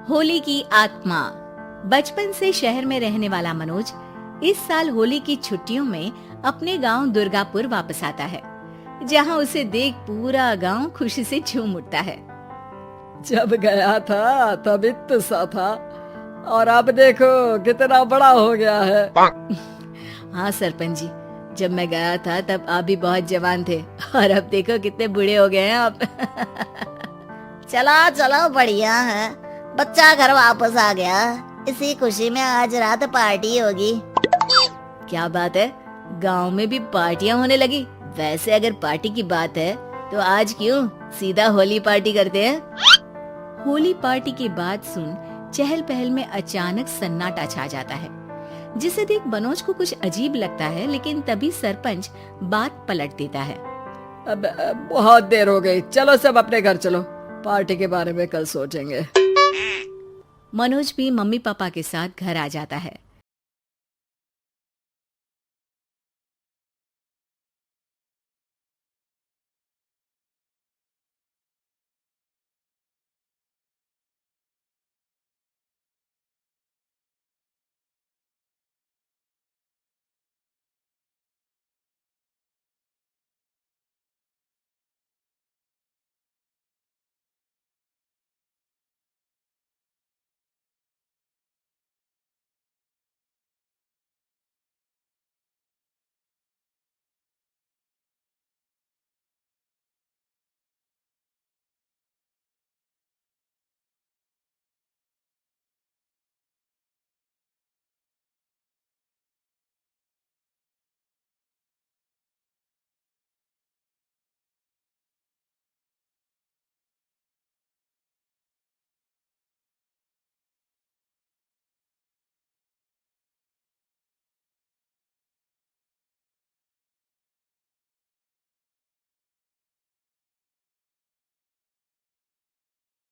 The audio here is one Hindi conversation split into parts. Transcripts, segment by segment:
होली की आत्मा। बचपन से शहर में रहने वाला मनोज इस साल होली की छुट्टियों में अपने गांव दुर्गापुर वापस आता है, जहां उसे देख पूरा गांव खुशी से झूम उठता है। जब गया था तब इतना सा था और अब देखो कितना बड़ा हो गया है। हाँ सरपंच जी, जब मैं गया था तब आप भी बहुत जवान थे और अब देखो कितने बूढ़े हो गए हैं आप। चलो चलो बढ़िया है, बच्चा घर वापस आ गया। इसी खुशी में आज रात पार्टी होगी। क्या बात है, गांव में भी पार्टियां होने लगी। वैसे अगर पार्टी की बात है तो आज क्यों सीधा होली पार्टी करते हैं। होली पार्टी की बात सुन चहल पहल में अचानक सन्नाटा छा जाता है, जिसे देख मनोज को कुछ अजीब लगता है, लेकिन तभी सरपंच बात पलट देता है। अब बहुत देर हो गई, चलो सब अपने घर चलो, पार्टी के बारे में कल सोचेंगे। मनोज भी मम्मी पापा के साथ घर आ जाता है।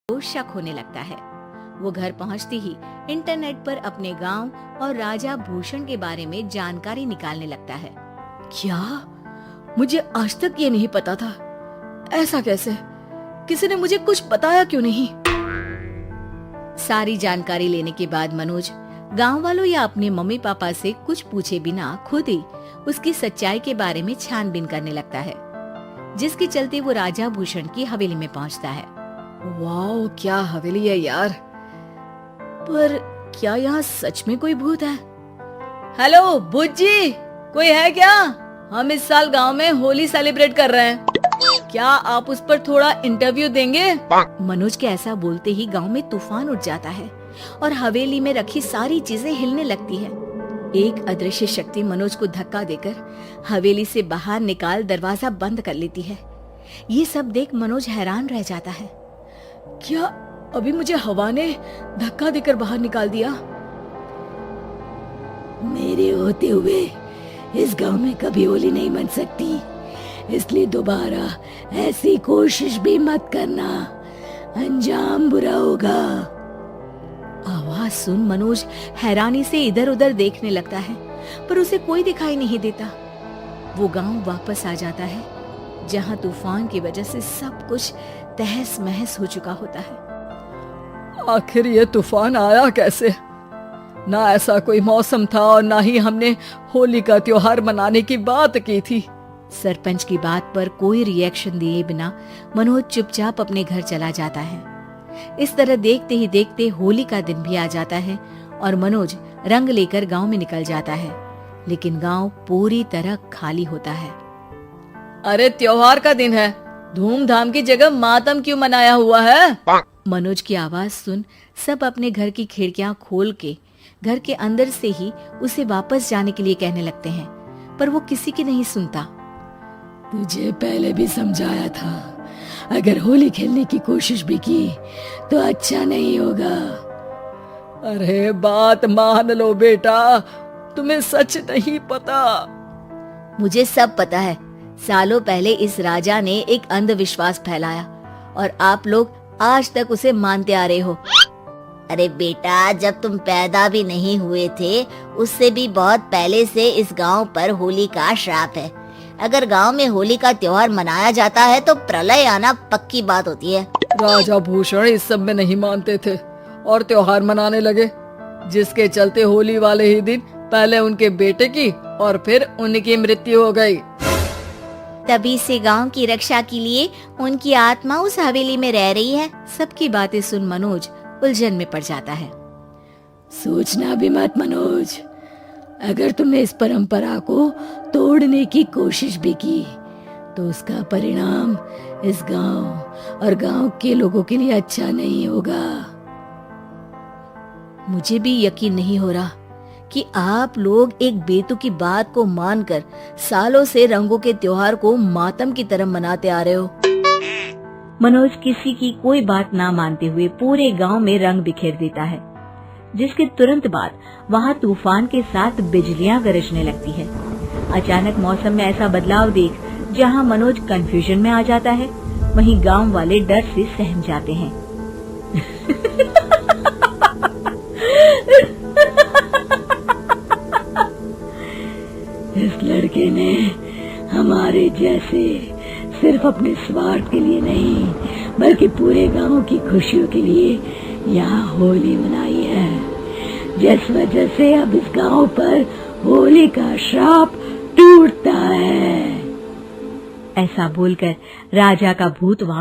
को शक होने लगता है। वो घर पहुंचते ही इंटरनेट पर अपने गांव और राजा भूषण के बारे में जानकारी निकालने लगता है। क्या? मुझे आज तक ये नहीं पता था। ऐसा कैसे? किसी ने मुझे कुछ बताया क्यों नहीं? सारी जानकारी लेने के बाद मनोज गांव वालों या अपने मम्मी पापा से कुछ पूछे बिना खुद ही उसकी सच्चाई के बारे में छानबीन करने लगता है, जिसके चलते वो राजा भूषण की हवेली में पहुंचता है। वाह, क्या हवेली है यार। पर क्या यहाँ सच में कोई भूत है? हेलो भूत जी, कोई है क्या? हम इस साल गांव में होली सेलिब्रेट कर रहे हैं, क्या आप उस पर थोड़ा इंटरव्यू देंगे? मनोज के ऐसा बोलते ही गांव में तूफान उठ जाता है और हवेली में रखी सारी चीजें हिलने लगती है। एक अदृश्य शक्ति मनोज को धक्का देकर हवेली से बाहर निकाल दरवाजा बंद कर लेती है। ये सब देख मनोज हैरान रह जाता है। क्या अभी मुझे हवा ने धक्का देकर बाहर निकाल दिया? मेरे होते हुए इस गांव में कभी होली नहीं बन सकती, इसलिए दोबारा ऐसी कोशिश भी मत करना, अंजाम बुरा होगा। आवाज सुन मनोज हैरानी से इधर उधर देखने लगता है, पर उसे कोई दिखाई नहीं देता। वो गांव वापस आ जाता है, जहां तूफान की वजह से सब कुछ तहस महस हो चुका होता है। आखिर ये तूफान आया कैसे? ना ऐसा कोई मौसम था और ना ही हमने होली का त्योहार मनाने की बात की थी। सरपंच की बात पर कोई रिएक्शन दिए बिना मनोज चुपचाप अपने घर चला जाता है। इस तरह देखते ही देखते होली का दिन भी आ जाता है और मनोज रंग लेकर गांव में निकल जाता है, लेकिन गांव पूरी तरह खाली होता है। अरे त्योहार का दिन है, धूमधाम की जगह मातम क्यों मनाया हुआ है? मनोज की आवाज सुन सब अपने घर की खिड़कियां खोल के घर के अंदर से ही उसे वापस जाने के लिए कहने लगते हैं, पर वो किसी की नहीं सुनता। तुझे पहले भी समझाया था, अगर होली खेलने की कोशिश भी की तो अच्छा नहीं होगा। अरे बात मान लो बेटा, तुम्हें सच नहीं पता। मुझे सब पता है। सालों पहले इस राजा ने एक अंधविश्वास फैलाया और आप लोग आज तक उसे मानते आ रहे हो। अरे बेटा, जब तुम पैदा भी नहीं हुए थे उससे भी बहुत पहले से इस गांव पर होली का श्राप है। अगर गांव में होली का त्योहार मनाया जाता है तो प्रलय आना पक्की बात होती है। राजा भूषण इस सब में नहीं मानते थे और त्योहार मनाने लगे, जिसके चलते होली वाले ही दिन पहले उनके बेटे की और फिर उनकी मृत्यु हो गई। तभी से गांव की रक्षा के लिए उनकी आत्मा उस हवेली में रह रही है। सबकी बातें सुन मनोज उलझन में पड़ जाता है। सोचना भी मत मनोज, अगर तुमने इस परंपरा को तोड़ने की कोशिश भी की तो उसका परिणाम इस गांव और गांव के लोगों के लिए अच्छा नहीं होगा। मुझे भी यकीन नहीं हो रहा कि आप लोग एक बेतुकी बात को मानकर सालों से रंगों के त्योहार को मातम की तरह मनाते आ रहे हो। मनोज किसी की कोई बात ना मानते हुए पूरे गांव में रंग बिखेर देता है, जिसके तुरंत बाद वहां तूफान के साथ बिजलियां गरजने लगती है। अचानक मौसम में ऐसा बदलाव देख जहां मनोज कंफ्यूजन में आ जाता है, वहीं गांव वाले डर से सहम जाते हैं। इस लड़के ने हमारे जैसे सिर्फ अपने स्वार्थ के लिए नहीं बल्कि पूरे गांव की खुशियों के लिए यहाँ होली मनाई है, जिस वजह से अब इस गांव पर होली का श्राप टूटता है। ऐसा बोलकर राजा का भूत वहां